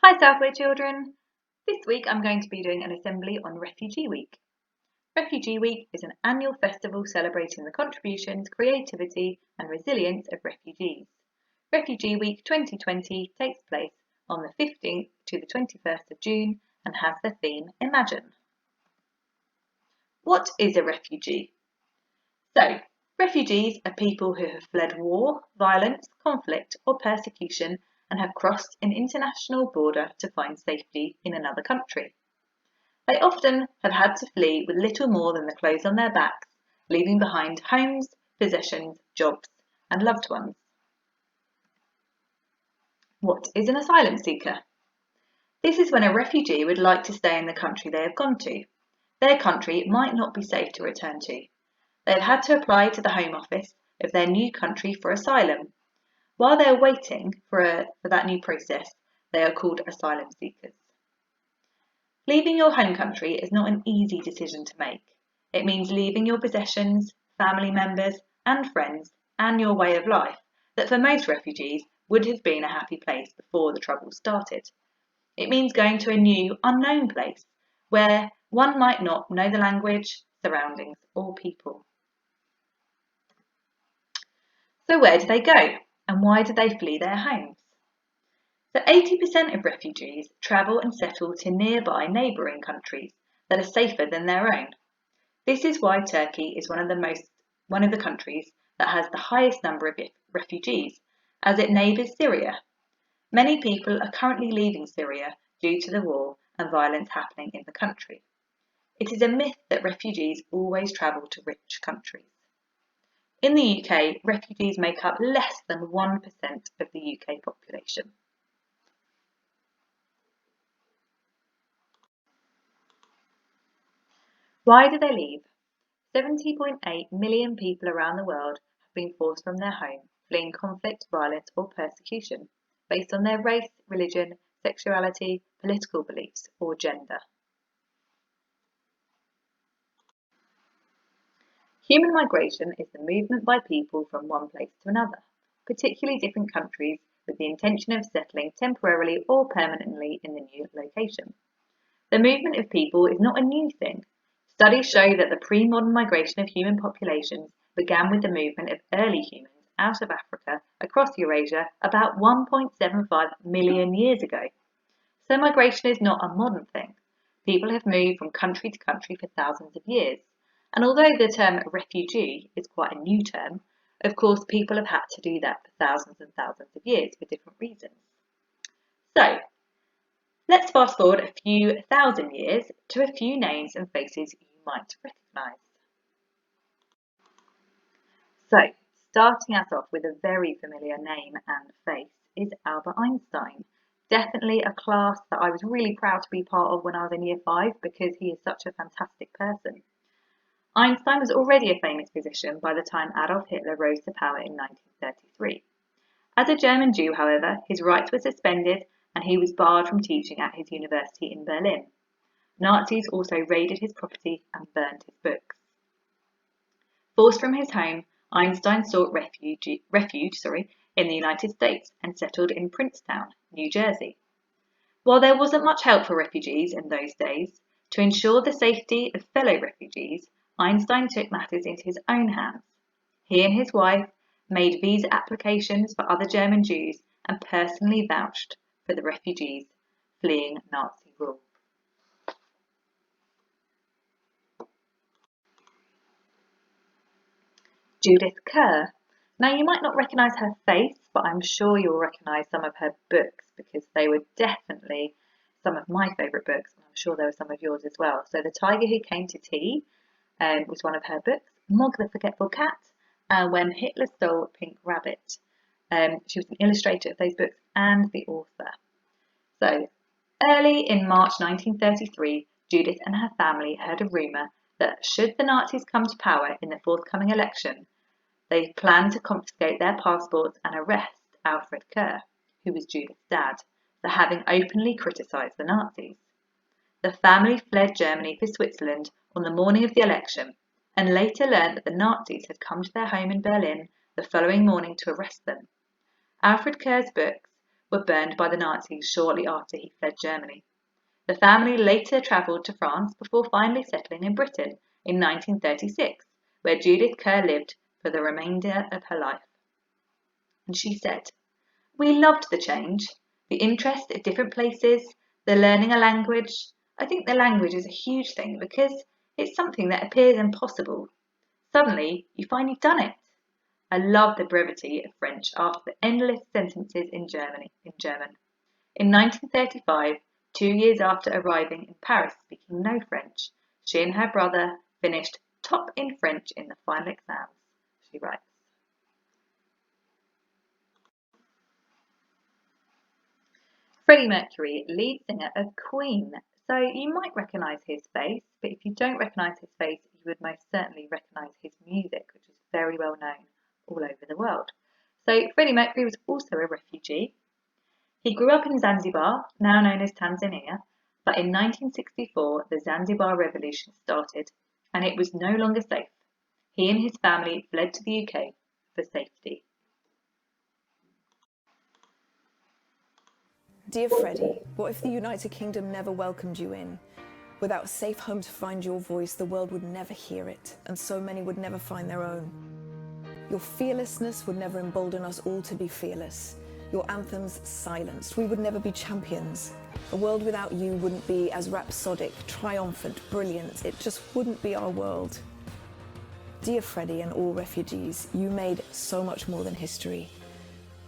Hi Southway children! This week I'm going to be doing an assembly on Refugee Week. Refugee Week is an annual festival celebrating the contributions, creativity and resilience of refugees. Refugee Week 2020 takes place on the 15th to the 21st of June and has the theme Imagine. What is a refugee? So, refugees are people who have fled war, violence, conflict or persecution and have crossed an international border to find safety in another country. They often have had to flee with little more than the clothes on their backs, leaving behind homes, possessions, jobs, and loved ones. What is an asylum seeker? This is when a refugee would like to stay in the country they have gone to. Their country might not be safe to return to. They have had to apply to the Home Office of their new country for asylum. While they are waiting for that new process, they are called asylum seekers. Leaving your home country is not an easy decision to make. It means leaving your possessions, family members and friends and your way of life that for most refugees would have been a happy place before the troubles started. It means going to a new, unknown place where one might not know the language, surroundings or people. So where do they go and why do they flee their homes? So 80% of refugees travel and settle to nearby neighbouring countries that are safer than their own. This is why Turkey is one of the countries that has the highest number of refugees, as it neighbours Syria. Many people are currently leaving Syria due to the war and violence happening in the country. It is a myth that refugees always travel to rich countries. In the UK, refugees make up less than 1% of the UK population. Why do they leave? 70.8 million people around the world have been forced from their home, fleeing conflict, violence or persecution, based on their race, religion, sexuality, political beliefs or gender. Human migration is the movement by people from one place to another, particularly different countries, with the intention of settling temporarily or permanently in the new location. The movement of people is not a new thing. Studies show that the pre-modern migration of human populations began with the movement of early humans out of Africa across Eurasia about 1.75 million years ago. So migration is not a modern thing. People have moved from country to country for thousands of years. And although the term refugee is quite a new term, of course people have had to do that for thousands and thousands of years for different reasons. So, let's fast forward a few thousand years to a few names and faces you might recognise. So, starting us off with a very familiar name and face is Albert Einstein. Definitely a class that I was really proud to be part of when I was in year 5 because he is such a fantastic person. Einstein was already a famous physician by the time Adolf Hitler rose to power in 1933. As a German Jew, however, his rights were suspended and he was barred from teaching at his university in Berlin. Nazis also raided his property and burned his books. Forced from his home, Einstein sought refuge in the United States and settled in Princetown, New Jersey. While there wasn't much help for refugees in those days, to ensure the safety of fellow refugees, Einstein took matters into his own hands. He and his wife made visa applications for other German Jews and personally vouched for the refugees fleeing Nazi rule. Judith KERR. Now you might not recognise her face, but I'm sure you'll recognise some of her books because they were definitely some of my favourite books, and I'm sure there were some of yours as well. So The Tiger Who Came to Tea was one of her books, Mog the Forgetful Cat, and When Hitler Stole Pink Rabbit. She was an illustrator of those books and the author. So, early in March 1933, Judith and her family heard a rumour that should the Nazis come to power in the forthcoming election, they planned to confiscate their passports and arrest Alfred KERR, who was Judith's dad, for having openly criticised the Nazis. The family fled Germany for Switzerland on the morning of the election and later learned that the Nazis had come to their home in Berlin the following morning to arrest them. Alfred KERR's books were burned by the Nazis shortly after he fled Germany. The family later travelled to France before finally settling in Britain in 1936, where Judith Kerr lived for the remainder of her life. And she said, "We loved the change, the interest at different places, the learning a language. I think the language is a huge thing because it's something that appears impossible. Suddenly, you find you've done it. I love the brevity of French after the endless sentences in German. In 1935, 2 years after arriving in Paris speaking no French, she and her brother finished top in French in the final exams," she writes. Freddie Mercury, lead singer of Queen. So you might recognise his face, but if you don't recognise his face, you would most certainly recognise his music, which is very well known all over the world. So Freddie Mercury was also a refugee. He grew up in Zanzibar, now known as Tanzania, but in 1964 the Zanzibar Revolution started and it was no longer safe. He and his family fled to the UK for safety. Dear Freddie, what if the United Kingdom never welcomed you in? Without a safe home to find your voice, the world would never hear it, and so many would never find their own. Your fearlessness would never embolden us all to be fearless. Your anthems silenced, we would never be champions. A world without you wouldn't be as rhapsodic, triumphant, brilliant. It just wouldn't be our world. Dear Freddie and all refugees, you made so much more than history.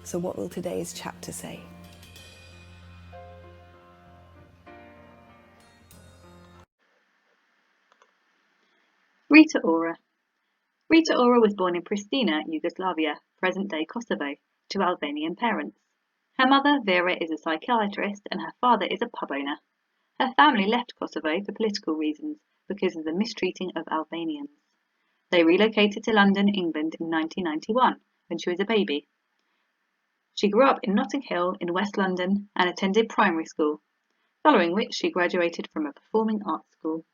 So what will today's chapter say? Rita Ora. Rita Ora was born in Pristina, Yugoslavia, present-day Kosovo, to Albanian parents. Her mother, Vera, is a psychiatrist and her father is a pub owner. Her family left Kosovo for political reasons because of the mistreating of Albanians. They relocated to London, England in 1991 when she was a baby. She grew up in Notting Hill in West London and attended primary school, following which she graduated from a performing arts school.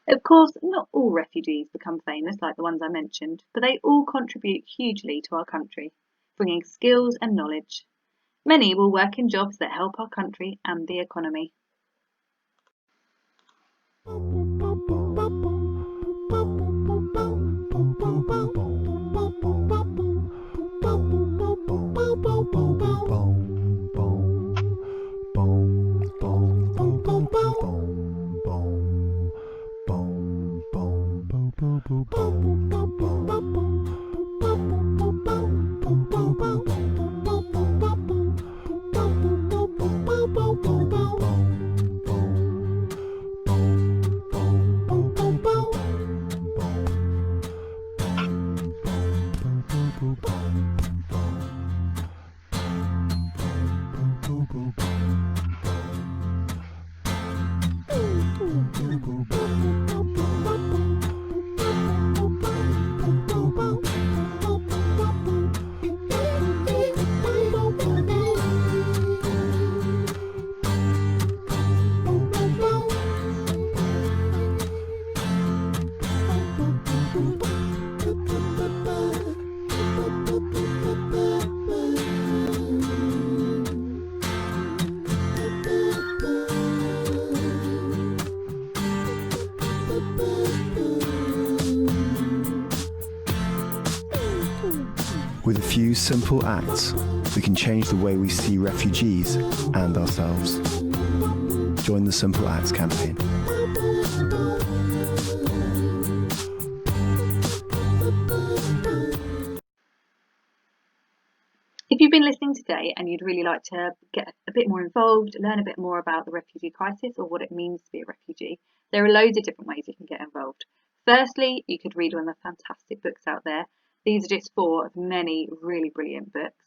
Of course, not all refugees become famous like the ones I mentioned, but they all contribute hugely to our country, bringing skills and knowledge. Many will work in jobs that help our country and the economy. With a few simple acts, we can change the way we see refugees and ourselves. Join the Simple Acts campaign. If you've been listening today and you'd really like to get a bit more involved, learn a bit more about the refugee crisis or what it means to be a refugee, there are loads of different ways you can get involved. Firstly, you could read one of the fantastic books out there. These are just 4 of many really brilliant books.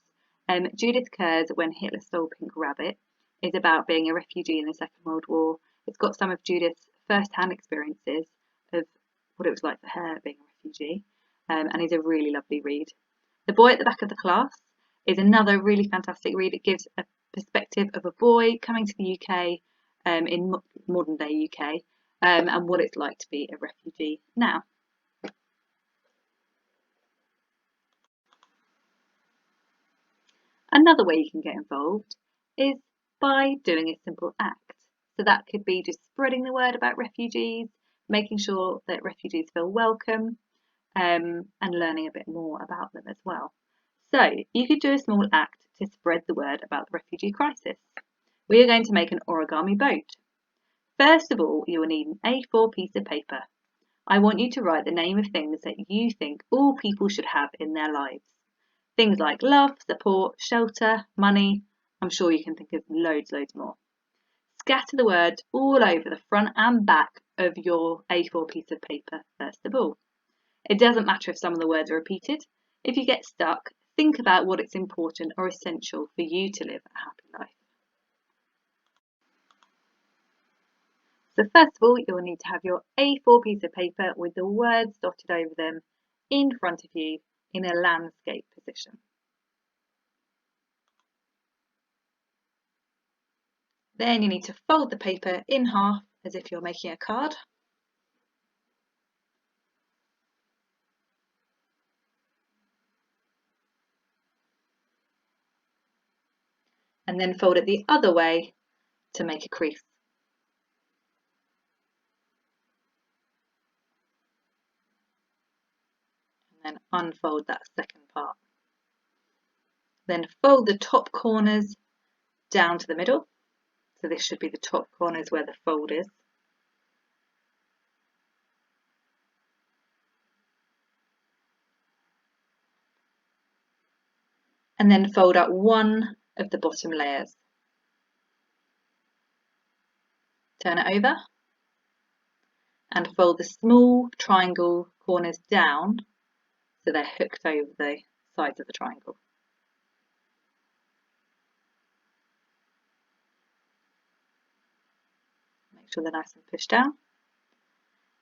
Judith Kerr's When Hitler Stole Pink Rabbit is about being a refugee in the Second World War. It's got some of Judith's first-hand experiences of what it was like for her being a refugee, and is a really lovely read. The Boy at the Back of the Class is another really fantastic read. It gives a perspective of a boy coming to the UK in modern day UK and what it's like to be a refugee now. Another way you can get involved is by doing a simple act. So that could be just spreading the word about refugees, making sure that refugees feel welcome, and learning a bit more about them as well. So you could do a small act to spread the word about the refugee crisis. We are going to make an origami boat. First of all, you will need an A4 piece of paper. I want you to write the name of things that you think all people should have in their lives. Things like love, support, shelter, money. I'm sure you can think of loads more. Scatter the words all over the front and back of your A4 piece of paper, first of all. It doesn't matter if some of the words are repeated. If you get stuck, think about what it's important or essential for you to live a happy life. So first of all, you'll need to have your A4 piece of paper with the words dotted over them in front of you in a landscape position. Then you need to fold the paper in half as if you're making a card. And then fold it the other way to make a crease. And then unfold that second part. Then fold the top corners down to the middle. So this should be the top corners where the fold is. And then fold out one of the bottom layers. Turn it over and fold the small triangle corners down so they're hooked over the sides of the triangle. Make sure they're nice and pushed down.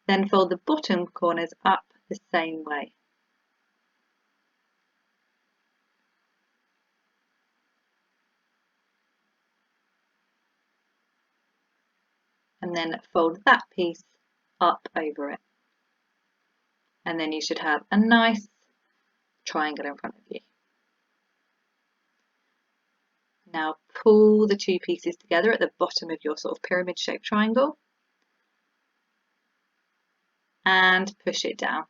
Then fold the bottom corners up the same way. And then fold that piece up over it. And then you should have a nice triangle in front of you. Now pull the two pieces together at the bottom of your sort of pyramid shaped triangle and push it down.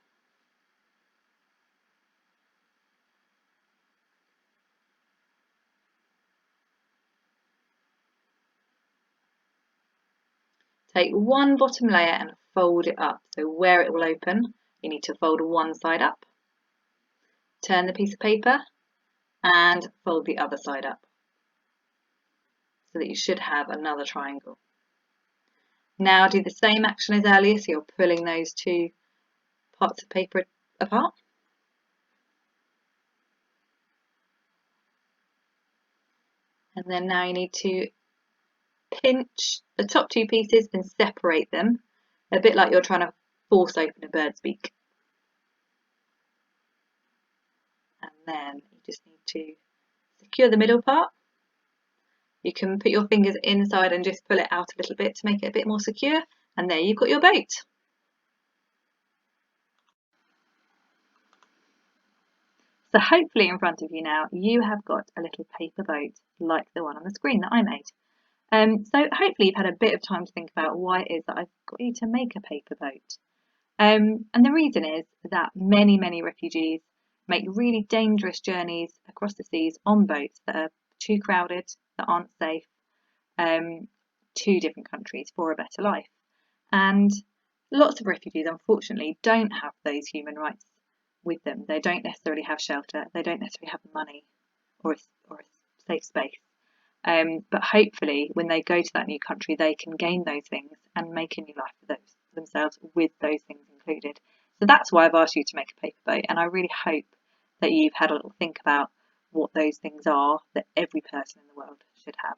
Take one bottom layer and fold it up. So where it will open, you need to fold one side up. Turn the piece of paper and fold the other side up so that you should have another triangle. Now do the same action as earlier, so you're pulling those two parts of paper apart. And then now you need to pinch the top two pieces and separate them, a bit like you're trying to force open a bird's beak. And then you just need to secure the middle part. You can put your fingers inside and just pull it out a little bit to make it a bit more secure. And there you've got your boat. So hopefully in front of you now, you have got a little paper boat like the one on the screen that I made. So hopefully you've had a bit of time to think about why it is that I've got you to make a paper boat. And the reason is that many refugees make really dangerous journeys across the seas on boats that are too crowded, that aren't safe, to different countries for a better life. And lots of refugees, unfortunately, don't have those human rights with them. They don't necessarily have shelter, they don't necessarily have money or a safe space. But hopefully when they go to that new country, they can gain those things and make a new life for themselves with those things included. So that's why I've asked you to make a paper boat, and I really hope that you've had a little think about what those things are that every person in the world should have.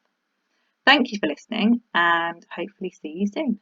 Thank you for listening, and hopefully see you soon.